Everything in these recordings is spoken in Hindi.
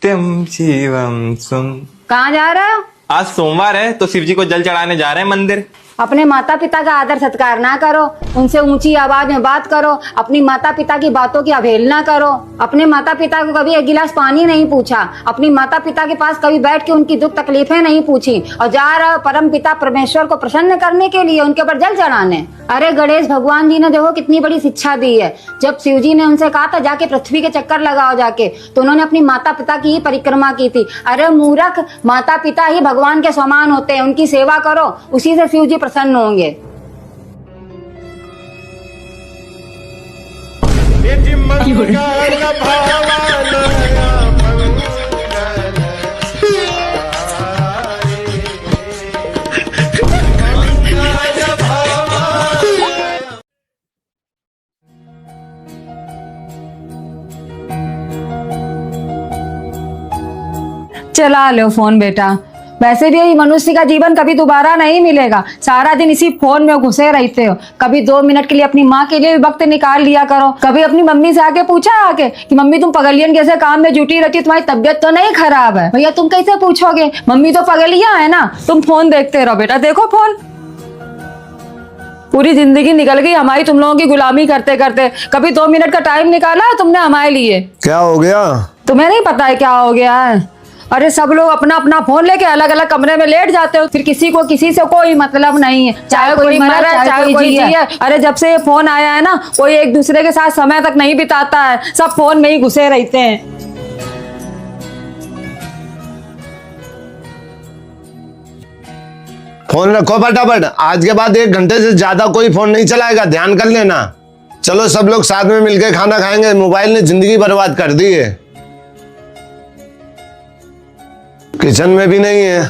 सत्यम शिवम सुम। कहाँ जा रहे हो? आज सोमवार है तो शिव जी को जल चढ़ाने जा रहे हैं मंदिर। अपने माता पिता का आदर सत्कार ना करो, उनसे ऊंची आवाज में बात करो, अपनी माता पिता की बातों की अवहेलना करो। अपने माता पिता को कभी एक गिलास पानी नहीं पूछा, अपनी माता पिता के पास कभी बैठ के उनकी दुख तकलीफें नहीं पूछी, और जा रहे हो परम पिता परमेश्वर को प्रसन्न करने के लिए उनके ऊपर जल चढ़ाने। अरे गणेश भगवान जी ने देखो कितनी बड़ी शिक्षा दी है। जब शिव जी ने उनसे कहा था जाके पृथ्वी के चक्कर लगाओ जाके, तो उन्होंने अपनी माता पिता की ही परिक्रमा की थी। अरे मूर्ख, माता पिता ही भगवान के समान होते हैं, उनकी सेवा करो, उसी से शिव जी प्रसन्न होंगे। चला लो फोन बेटा, वैसे भी यही मनुष्य का जीवन कभी दोबारा नहीं मिलेगा। सारा दिन इसी फोन में घुसे रहते हो। कभी 2 मिनट के लिए अपनी माँ के लिए भी वक्त निकाल लिया करो। कभी अपनी मम्मी से आके पूछा आके कि मम्मी तुम पगलियन कैसे काम में जुटी रहती, तुम्हारी तबीयत तो नहीं खराब है? भैया तुम कैसे पूछोगे, मम्मी तो पगलिया है ना। तुम फोन देखते रहो बेटा, देखो फोन। पूरी जिंदगी निकल गई हमारी तुम लोगों की गुलामी करते करते। कभी 2 मिनट का टाइम निकाला तुमने हमारे लिए? क्या हो गया? तुम्हें नहीं पता है क्या हो गया है? अरे सब लोग अपना अपना फोन लेके अलग अलग कमरे में लेट जाते हो, फिर किसी को किसी से कोई मतलब नहीं है, चाहे कोई मरा है चाहे कोई जिए। अरे जब से ये फोन आया है ना, कोई एक दूसरे के साथ समय तक नहीं बिताता है, सब फोन में ही घुसे रहते हैं। फोन रखो फटाफट, आज के बाद 1 घंटे से ज्यादा कोई फोन नहीं चलाएगा, ध्यान कर लेना। चलो सब लोग साथ में मिलकर खाना खाएंगे, मोबाइल ने जिंदगी बर्बाद कर दी है। किचन में भी नहीं है।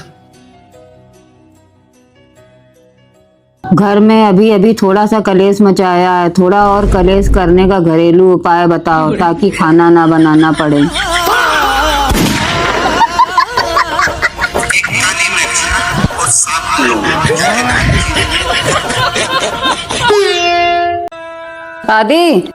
घर में अभी अभी थोड़ा सा कलेश मचाया है, थोड़ा और कलेश करने का घरेलू उपाय बताओ ताकि खाना ना बनाना पड़े। दादी,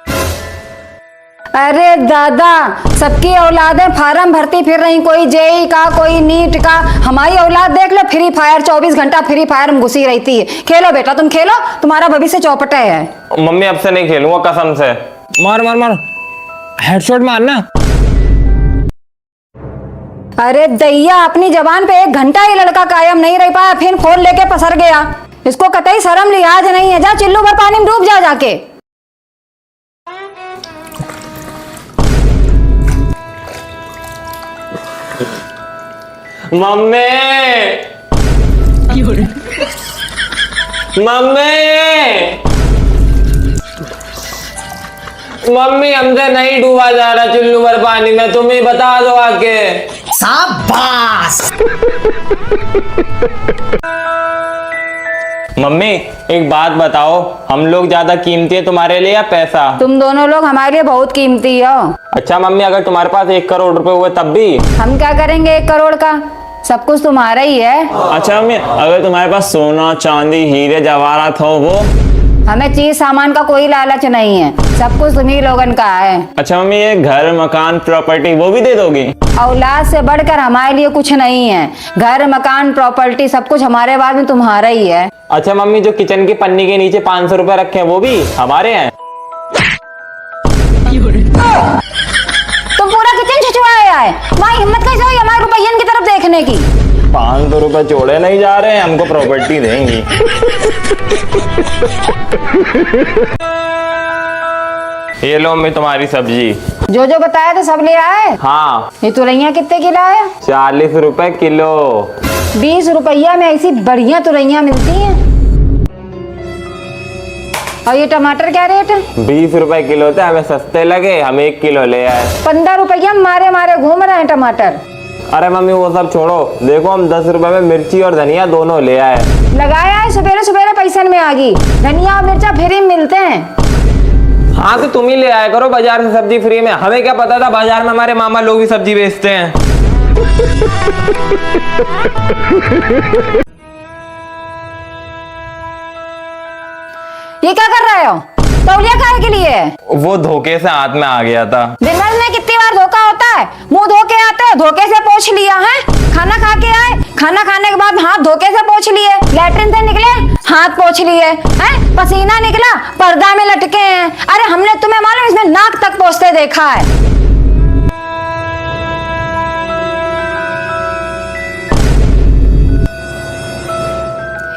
अरे दादा, सबकी औलादें फार्म भरती फिर रही, कोई जेई का कोई नीट का। हमारी औलाद देख लो, फ्री फायर 24 घंटा फ्री फायर में घुसी रहती है। खेलो बेटा तुम खेलो, तुम्हारा भविष्य चौपटा है। मम्मी अब से नहीं खेलूंगा कसम से। मार मार मार, हेडशॉट मारना। अरे दैया, अपनी जबान पे 1 घंटा ही लड़का कायम नहीं रह पाया, फिर फोन लेके पसर गया। इसको कतई शर्म लिहाज नहीं है। जा चिल्लू भर पानी में डूब जा जाके। मम्मी मम्मी मम्मी, हमसे नहीं डूबा जा रहा चुल्लू भर पानी में, तुम ही बता दो आके। शाबाश। मम्मी एक बात बताओ, हम लोग ज्यादा कीमती है तुम्हारे लिए या पैसा? तुम दोनों लोग हमारे लिए बहुत कीमती हो। अच्छा मम्मी, अगर तुम्हारे पास 1 करोड़ रुपए हुए तब भी? हम क्या करेंगे 1 करोड़ का, सब कुछ तुम्हारा ही है। अच्छा मम्मी, अगर तुम्हारे पास सोना चांदी हीरे जवाहरात हो वो? हमें चीज सामान का कोई लालच नहीं है, सब कुछ तुम्ही लोगन का है। अच्छा मम्मी, ये घर मकान प्रॉपर्टी वो भी दे दोगी? औलाद से बढ़कर हमारे लिए कुछ नहीं है। घर मकान प्रॉपर्टी सब कुछ हमारे बाद में तुम्हारा ही है। अच्छा मम्मी, जो किचन की पन्नी के नीचे 500 रुपए रखे हैं वो भी हमारे हैं? तुम पूरा किचन छिछवाया है, वहाँ हिम्मत कैसे हुई हमारे रुपयन की तरफ देखने की? 500 रुपए जोड़े नहीं जा रहे हैं, हमको प्रॉपर्टी देंगी। ये लो मम्मी तुम्हारी सब्जी। जो जो बताया तो सब ले आए? हाँ। ये तुरैया कितने की लाए? 40 रुपए किलो। 20 रुपया में ऐसी बढ़िया तुरैया मिलती हैं। और ये टमाटर क्या रेट है? 20 रुपए किलो थे, हमें सस्ते लगे, हम 1 किलो ले आए। 15 रुपया मारे मारे घूम रहे हैं टमाटर। अरे मम्मी वो सब छोड़ो, देखो हम 10 रुपए में मिर्ची और धनिया दोनों ले आए। लगाया है सवेरे सवेरे पैसन में आ गई। धनिया और मिर्चा फ्री मिलते हैं। हाँ तो तुम ही ले आया करो बाजार से सब्जी फ्री में, हमें क्या पता था बाजार में हमारे मामा लोग भी सब्जी बेचते हैं। ये क्या कर रहे हो? तो तौलिया काहे के लिए? वो धोखे से हाथ में आ गया था। दिन भर में कितनी बार धोखा होता है? मुंह धो के आते हो, धोखे से पोंछ लिया है। खाना खा के आए, खाना खाने के बाद हाथ धोखे से पोंछ लिए। लैट्रिन से निकले, हाथ पोंछ लिए हैं। पसीना निकला, पर्दा में लटके हैं। अरे हमने तुम्हें मालूम इसमें नाक तक पोंछते देखा है।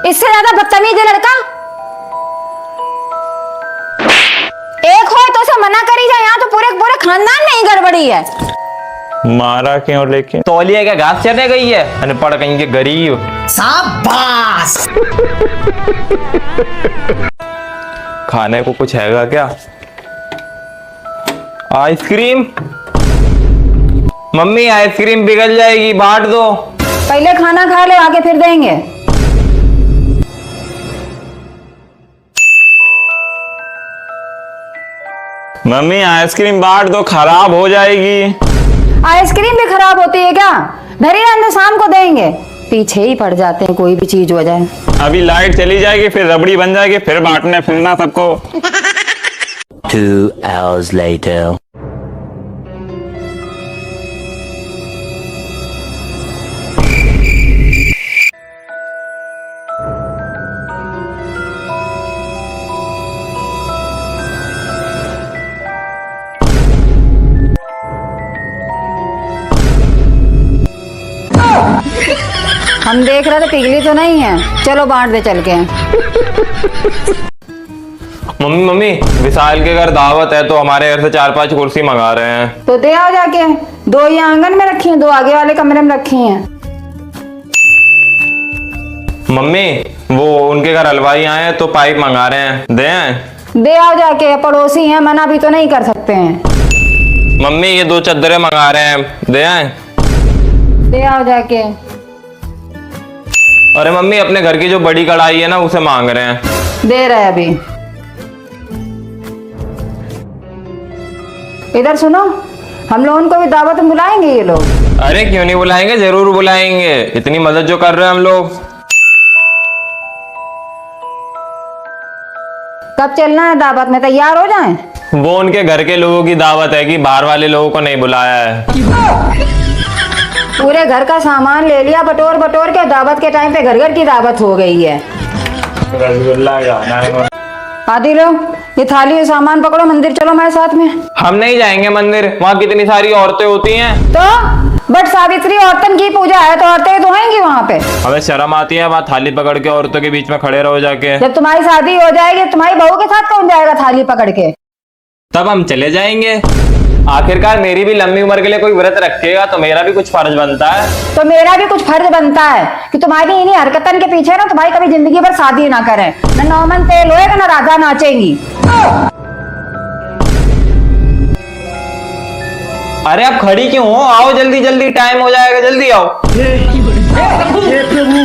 इससे ज्यादा बदतमीज है लड़का। एक हो तो उसे मना करी जाए, यहाँ तो पूरे पूरे खानदान में ही गड़बड़ी है। मारा क्यों लेकिन? तौलिया क्या घास चरने गई है? अनपढ़ कहीं के गरीब। शाबाश। खाने को कुछ हैगा क्या? आइसक्रीम? मम्मी आइसक्रीम पिघल जाएगी, बांट दो। पहले खाना खा लो, आगे फिर देंगे। मम्मी आइसक्रीम बांट दो, खराब हो जाएगी। आइसक्रीम भी खराब होती है क्या? धरी रहने, शाम को देंगे। पीछे ही पड़ जाते हैं, कोई भी चीज हो जाए। अभी लाइट चली जाएगी, फिर रबड़ी बन जाएगी, फिर बांटने फिरना सबको। 2 hours later. हम देख रहे थे पिघली तो नहीं है। चलो बांट दे चल के। मम्मी मम्मी विशाल के घर दावत है, तो हमारे घर से 4-5 कुर्सी मंगा रहे हैं। तो दे आओ जाके। 2 ये आंगन में रखी हैं, 2 आगे वाले कमरे में रखी हैं। मम्मी वो उनके घर हलवाई आए हैं, तो पाइप मंगा रहे हैं, दे आएं? दे आओ जाके, पड़ोसी हैं, मना भी तो नहीं कर सकते हैं। मम्मी ये 2 चद्दरें मंगा रहे हैं, दे आएं? दे आओ जाके। अरे मम्मी अपने घर की जो बड़ी कढ़ाई है ना, उसे मांग रहे हैं। दे रहे अभी। इधर सुनो, हम लोग उनको भी दावत में बुलाएंगे ये लोग। अरे क्यों नहीं बुलाएंगे, जरूर बुलाएंगे। इतनी मदद जो कर रहे हैं हम लोग। कब चलना है दावत में? तैयार हो जाएं। वो उनके घर के लोगों की दावत है कि बाहर वाले लोगों को नहीं बुलाया है। पूरे घर का सामान ले लिया, बटोर बटोर के। दावत के टाइम पे घर घर की दावत हो गई है। रसगुल्ला खाना है। आदि लो, ये थाली और सामान पकड़ो, मंदिर चलो हमारे साथ में। हम नहीं जाएंगे मंदिर, वहाँ कितनी सारी औरतें होती हैं। तो बट सावित्री औरतन की पूजा है, तो औरतें तो होंगी वहाँ पे। हमें शर्म आती है वहाँ थाली पकड़ के औरतों के बीच में खड़े रहो जाके। जब तुम्हारी शादी हो जाएगी, तुम्हारी बहू के साथ कौन जाएगा थाली पकड़ के? तब हम चले जाएंगे। आखिरकार मेरी भी लंबी उम्र के लिए कोई व्रत रखेगा, तो मेरा भी कुछ फर्ज बनता है। तो मेरा भी कुछ फर्ज बनता है कि तुम्हारी इन्हीं हरकतन के पीछे ना तुम्हारी कभी जिंदगी भर शादी ना करें। न नौमन तेल होएगा, न राधा नाचेंगी। अरे आप खड़ी क्यों हो? आओ जल्दी जल्दी, टाइम हो जाएगा, जल्दी आओ। हे प्रभु,